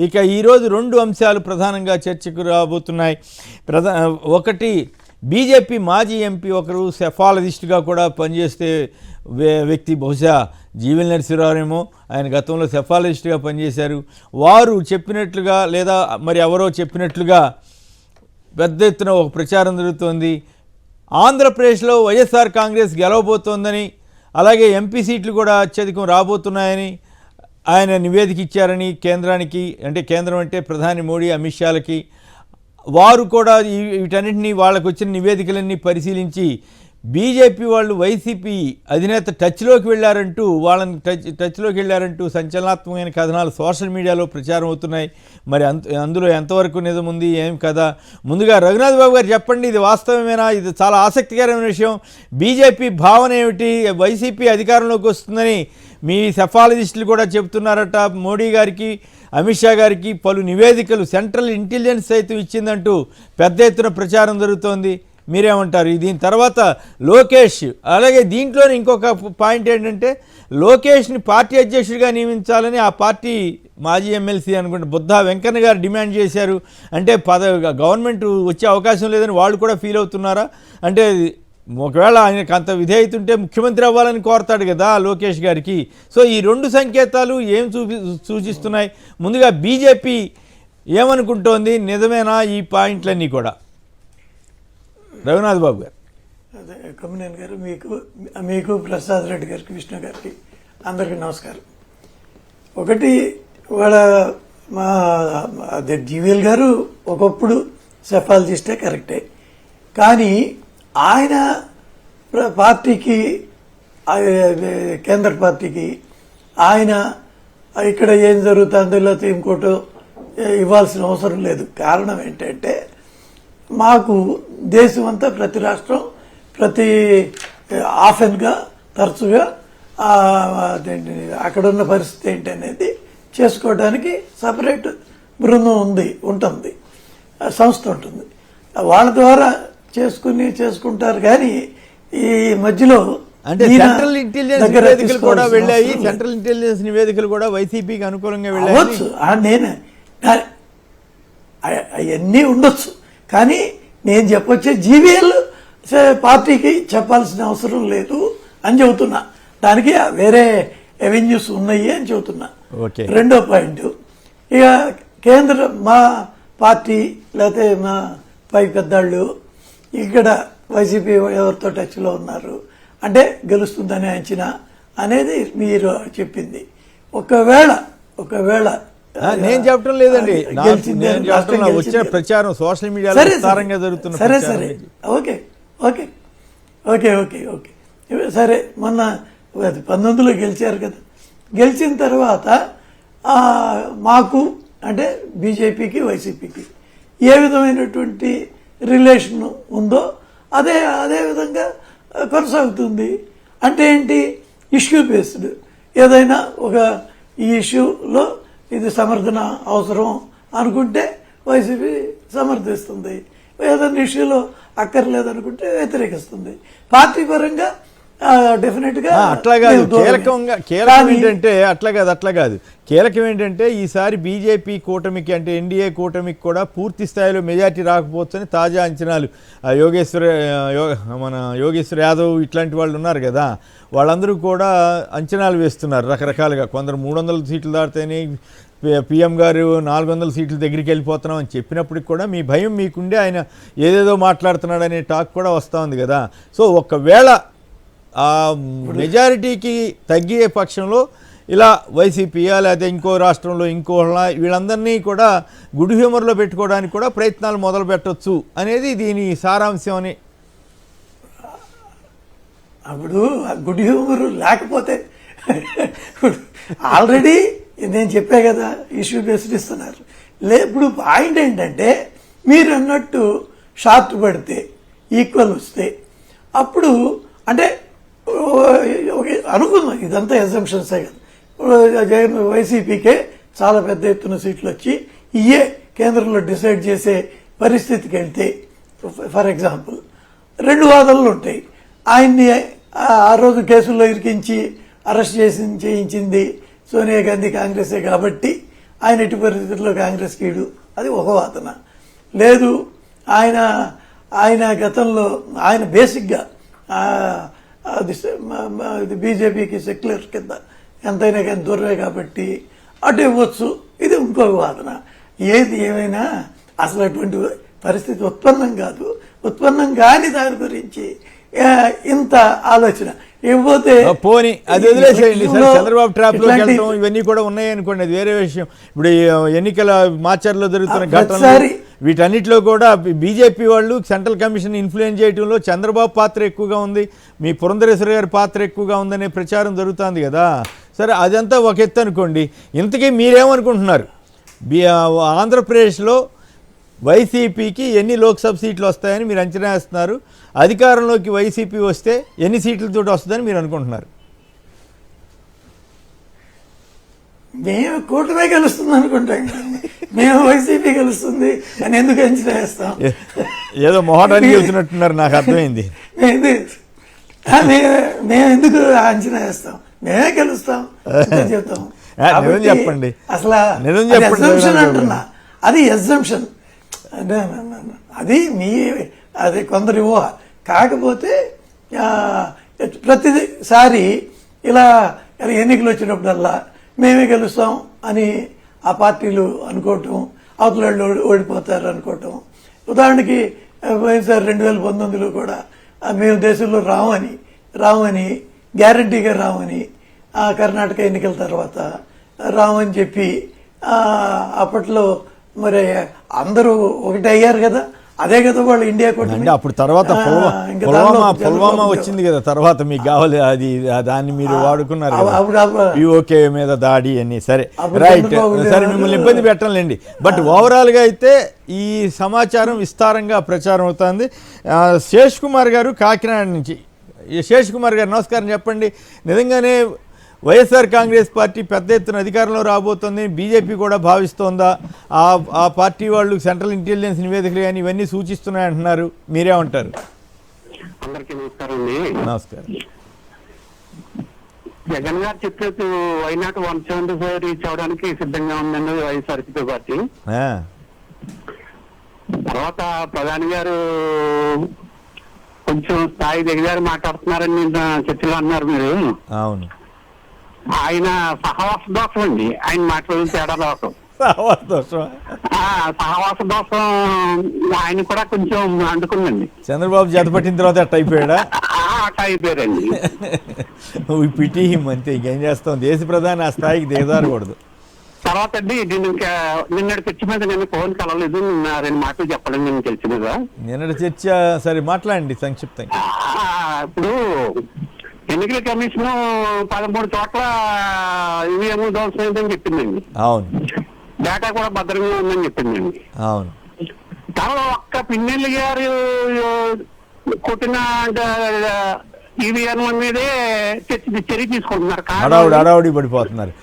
ఇక ఈరోజు రెండు అంశాలు ప్రధానంగా చర్చకు రాబోతున్నాయి. ఒకటి, బీజేపీ మాజీ ఎంపీ ఒకరు సెఫాలజిస్ట్గా కూడా పనిచేస్తే వ్యక్తి, బహుశా జీవెల్ నరసింహారావేమో, ఆయన గతంలో సెఫాలజిస్ట్గా పనిచేశారు. వారు చెప్పినట్లుగా లేదా మరి ఎవరో చెప్పినట్లుగా పెద్ద ఎత్తున ఒక ప్రచారం జరుగుతోంది. ఆంధ్రప్రదేశ్లో వైఎస్ఆర్ కాంగ్రెస్ గెలవబోతోందని, అలాగే ఎంపీ సీట్లు కూడా అత్యధికం రాబోతున్నాయని ఆయన నివేదిక ఇచ్చారని కేంద్రానికి, అంటే కేంద్రం అంటే ప్రధాని మోడీ, అమిత్ షాలకి. వారు కూడా వీటన్నింటినీ వాళ్ళకు వచ్చిన నివేదికలన్నీ పరిశీలించి బీజేపీ వాళ్ళు వైసీపీ అధినేత టచ్లోకి వెళ్ళారంటూ, వాళ్ళని టచ్లోకి వెళ్ళారంటూ సంచలనాత్మకమైన కథనాలు సోషల్ మీడియాలో ప్రచారం అవుతున్నాయి. మరి అందులో ఎంతవరకు నిజం ఉంది, ఏం కదా? ముందుగా రఘునాథ్ బాబు గారు చెప్పండి, ఇది వాస్తవమేనా? ఇది చాలా ఆసక్తికరమైన విషయం. బీజేపీ భావన ఏమిటి? వైసీపీ అధికారంలోకి వస్తుందని మీ సెఫాలజిస్టులు కూడా చెబుతున్నారట. మోడీ గారికి, అమిత్ షా గారికి పలు నివేదికలు సెంట్రల్ ఇంటెలిజెన్స్ సైతం ఇచ్చిందంటూ పెద్ద ఎత్తున ప్రచారం జరుగుతోంది. మీరేమంటారు? దీని తర్వాత లోకేష్, అలాగే దీంట్లోనే ఇంకొక పాయింట్ ఏంటంటే, లోకేష్ని పార్టీ అధ్యక్షుడిగా నియమించాలని ఆ పార్టీ మాజీ ఎమ్మెల్సీ అనుకుంటే బుద్ధా వెంకన్న గారు డిమాండ్ చేశారు. అంటే గవర్నమెంట్ వచ్చే అవకాశం లేదని వాళ్ళు కూడా ఫీల్ అవుతున్నారా? అంటే ఒకవేళ ఆయనకు అంత విధేయత ఉంటే ముఖ్యమంత్రి అవ్వాలని కోరతాడు కదా లోకేష్ గారికి. సో ఈ రెండు సంకేతాలు ఏం సూచిస్తున్నాయి? ముందుగా బీజేపీ ఏమనుకుంటోంది? నిజమేనా ఈ పాయింట్లన్నీ కూడా? రఘునాథ్ బాబు గారు. అదే కొమ్మినేని గారు, మీకు ప్రసాద్ రెడ్డి గారికి, విష్ణు గారికి అందరికీ నమస్కారం. ఒకటి, వాళ్ళ మా అదే జీవీఎల్ గారు ఒకప్పుడు సెఫాలజిస్టే కరెక్టే, కానీ ఆయన పార్టీకి, కేంద్ర పార్టీకి ఆయన ఇక్కడ ఏం జరుగుతుందో లేకపోతే ఇంకోటో ఇవ్వాల్సిన అవసరం లేదు. కారణం ఏంటంటే, మాకు దేశం అంతా, ప్రతి రాష్ట్రం, ప్రతి ఆఫెన్గా తరచుగా అక్కడున్న పరిస్థితి ఏంటి అనేది చేసుకోవడానికి సపరేట్ బృందం ఉంటుంది, సంస్థ ఉంటుంది. వాళ్ళ ద్వారా చేసుకుంటారు. కానీ ఈ మధ్యలో అంటే సెంట్రల్ ఇంటెలిజెన్స్ నివేదికలు కూడా వెళ్ళాయి, సెంట్రల్ ఇంటెలిజెన్స్ నివేదికలు కూడా వైసీపీకి అనుకూలంగా వెళ్ళవచ్చు. నేను అవన్నీ ఉండొచ్చు, కానీ నేను చెప్పొచ్చే జీవీఎల్ పార్టీకి చెప్పాల్సిన అవసరం లేదు అని చెబుతున్నా. దానికి వేరే ఎవెన్యూస్ ఉన్నాయి అని చెబుతున్నా. రెండో పాయింట్, ఇక కేంద్ర మా పార్టీ లేకపోతే మా పై పెద్దాళ్ళు ఇక్కడ వైసీపీ ఎవరితో టచ్లో ఉన్నారు అంటే గెలుస్తుందని అంచనా అనేది మీరు చెప్పింది. ఒకవేళ నేను చెప్పడం లేదండి, వచ్చిన ప్రచారం సోషల్ మీడియాలో విస్తారంగా జరుగుతున్న. సరే okay okay okay okay okay సరే, మొన్న 19లో గెలిచారు కదా. గెలిచిన తర్వాత మాకు అంటే బీజేపీకి, వైసీపీకి ఏ విధమైనటువంటి రిలేషన్ ఉందో అదే విధంగా కొనసాగుతుంది. అంటే ఏంటి? Issue based. ఏదైనా ఒక ఈ ఇష్యూలో ఇది సమర్థన అవసరం అనుకుంటే వైసీపీ సమర్థిస్తుంది, ఏదైనా ఇష్యూలో అక్కర్లేదనుకుంటే వ్యతిరేకిస్తుంది. పార్టీ పరంగా డెఫినెట్ గా అట్లా కాదు. కీలకం ఏంటంటే అట్లా కాదు. కీలకం ఏంటంటే ఈసారి బీజేపీ కూటమికి, అంటే ఎన్డీఏ కూటమికి కూడా పూర్తి స్థాయిలో మెజార్టీ రాకపోవచ్చని తాజా అంచనాలు. యోగేశ్వర్ యాదవ్ ఇట్లాంటి వాళ్ళు ఉన్నారు కదా, వాళ్ళందరూ కూడా అంచనాలు వేస్తున్నారు రకరకాలుగా. కొందరు 300 సీట్లు దాటితేనే పీఎం గారు 400 సీట్ల దగ్గరికి వెళ్ళిపోతున్నాం అని చెప్పినప్పటికి కూడా మీ భయం మీకుండే ఆయన ఏదేదో మాట్లాడుతున్నాడు అనే టాక్ కూడా వస్తూ ఉంది కదా. సో ఒకవేళ ఆ మెజారిటీకి తగ్గే పక్షంలో ఇలా వైసీపీయా లేదా ఇంకో రాష్ట్రంలో వీళ్ళందరినీ కూడా గుడ్ హ్యూమర్లో పెట్టుకోవడానికి కూడా ప్రయత్నాలు మొదలు పెట్టవచ్చు అనేది దీని సారాంశం అని. అప్పుడు గుడ్ హ్యూమర్ లేకపోతే ఆల్రెడీ నేను చెప్పా కదా, ఇష్యూ బేస్డ్ ఇస్తున్నారు. ఇప్పుడు పాయింట్ ఏంటంటే, మీరు అన్నట్టు షార్ట్ పడితే ఈక్వల్ వస్తే అప్పుడు అంటే అనుకుందాం, ఇదంతా ఎగ్జంప్షన్సే కదా. జగన్ వైసీపీకే చాలా పెద్ద ఎత్తున సీట్లు వచ్చి ఇయే కేంద్రంలో డిసైడ్ చేసే పరిస్థితికి వెళ్తే, ఫర్ ఎగ్జాంపుల్ 2 వాదనలు ఉంటాయి. ఆయన్ని ఆ రోజు కేసుల్లో ఇరికించి అరెస్ట్ చేయించింది సోనియా గాంధీ, కాంగ్రెసే కాబట్టి ఆయన ఎట్టి పరిస్థితుల్లో కాంగ్రెస్ కీడు, అది ఒక వాదన. లేదు ఆయన ఆయన గతంలో ఆయన బేసిక్గా అది బీజేపీకి సెక్యులర్ కింద ఎంతైనా కానీ దూరమే కాబట్టి అటు ఇవ్వచ్చు, ఇది ఇంకొక వాదన. ఏది ఏమైనా అసలు అటువంటి పరిస్థితి ఉత్పన్నం కాదు. ఉత్పన్నం కాని దాని గురించి ఇంత ఆలోచన ఇవ్వతే పోని అది వదిలేసేయండి సార్. చంద్రబాబు ట్రాప్ లోకి వెళ్ళడం ఇవన్నీ కూడా ఉన్నాయి అనుకోండి, అది వేరే విషయం. ఇప్పుడు ఈ ఎన్నికల మార్చర్లో జరుగుతున్న ఘటనలు వీటన్నిటిలో కూడా బీజేపీ వాళ్ళు సెంట్రల్ కమిషన్ ఇన్ఫ్లుయెన్స్ చేయడంలో చంద్రబాబు పాత్ర ఎక్కువగా ఉంది, మీ పురంధరేశ్వర గారి పాత్ర ఎక్కువగా ఉందనే ప్రచారం జరుగుతుంది కదా. సరే అదంతా ఒక ఎత్తు అనుకోండి. ఇంతకీ మీరేమనుకుంటున్నారు? ఆంధ్రప్రదేశ్లో వైసీపీకి ఎన్ని లోక్సభ సీట్లు వస్తాయని మీరు అంచనా వేస్తున్నారు? అధికారంలోకి వైసీపీ వస్తే ఎన్ని సీట్లతో వస్తుందని మీరు అనుకుంటున్నారు? మేము కూటమే గెలుస్తుంది అనుకుంటాం, మేము వైసీపీ గెలుస్తుంది అని ఎందుకు అంచనా వేస్తాం? ఏదో మొహటాన్ని చెబుతున్నట్టున్నారు, నాకు అర్థమైంది. మేము ఎందుకు అంచనా వేస్తాం? మేమే గెలుస్తాం చెప్తాం. నిజం చెప్పండి, అసలు నిజం చెప్పండి అంటున్నా, అది ఎగ్జంప్షన్, అది కొందరి ఊహ. కాకపోతే ప్రతిసారి ఇలా ఎన్నికలు వచ్చినప్పుడల్లా మేమే గెలుస్తాం అని ఆ పార్టీలు అనుకోవటం, అవతల వాళ్ళు ఓడిపోతారు అనుకోవటం. ఉదాహరణకి పోయినసారి 2019లో కూడా మేము దేశంలో రామని గ్యారంటీగా రామని కర్ణాటక ఎన్నికల తర్వాత రామని చెప్పి అప్పట్లో మరి అందరూ ఒకటి అయ్యారు కదా. అదే కదా వాళ్ళు ఇండియా కూటమి. అప్పుడు తర్వాత పుల్వామా వచ్చింది కదా, తర్వాత మీకు కావాలి అది, దాన్ని మీరు వాడుకున్నారు ఓకే మీద దాడి అని. సరే రైట్, సరే మిమ్మల్ని ఇబ్బంది పెట్టంలేండి. బట్ ఓవరాల్గా అయితే ఈ సమాచారం విస్తారంగా ప్రచారం అవుతుంది. శేష్ కుమార్ గారు కాకినాడ నుంచి. శేష్ కుమార్ గారు నమస్కారం. చెప్పండి, నిజంగానే వైఎస్ఆర్ కాంగ్రెస్ పార్టీ పెద్ద ఎత్తున అధికారంలో రాబోతోంది బీజేపీ కూడా భావిస్తోందా? ఆ పార్టీ వాళ్ళు సెంట్రల్ ఇంటెలిజెన్స్ నివేదికలు కానీ ఇవన్నీ సూచిస్తున్నాయంటున్నారు, మీరేమంటారు? అందరికీ నమస్కారం అండి. నమస్కారం. జగన్ గారు చెప్పేది వైనాట్ 175 రీచ్ అవడానికి సిద్ధంగా ఉందండి వైఎస్ఆర్సీపీ పార్టీ. తర్వాత ప్రధాని గారు కొంచెం స్థాయి దిగజారి మాట్లాడుతున్నారని చర్చలో అన్నారు మీరు. అవును, ఆయన సహవాస దోషం అండి, ఆయన మాట్లాడిన తేడా దోషం. సహవాస దోషం ఆయన కూడా కొంచెం అంటుకుందండి. చంద్రబాబు జత పట్టిన తర్వాత అట్ట అయిపోయాడా? అట్ట అయిపోయారండి. పిటి హిమ్ అంతే, ఇంకేం చేస్తాం. దేశ ప్రధాని ఆ స్థాయికి దిగజారకూడదు. తర్వాత అండి నిన్నటి చర్చ మీద నేను ఫోన్ కలవలేదు, 2 మాటలు చెప్పడం నేను తెలిసి మీద. నిన్నటి చర్చ సరే మాట్లాడండి సంక్షిప్తంగా. ఇప్పుడు ఎన్నికల కమిషన్ 13 చోట్ల ఈవీఎం ధ్వంసమైందని చెప్పిందండి. అవును, డేటా కూడా భద్రంగా ఉందని చెప్పిందండి. అవును. తర్వాత ఒక్క పిన్నెల్లి గారు కొట్టిన ఈవీఎం మీదే చర్య తీసుకుంటున్నారు. అడావుడి పడిపోతున్నారు.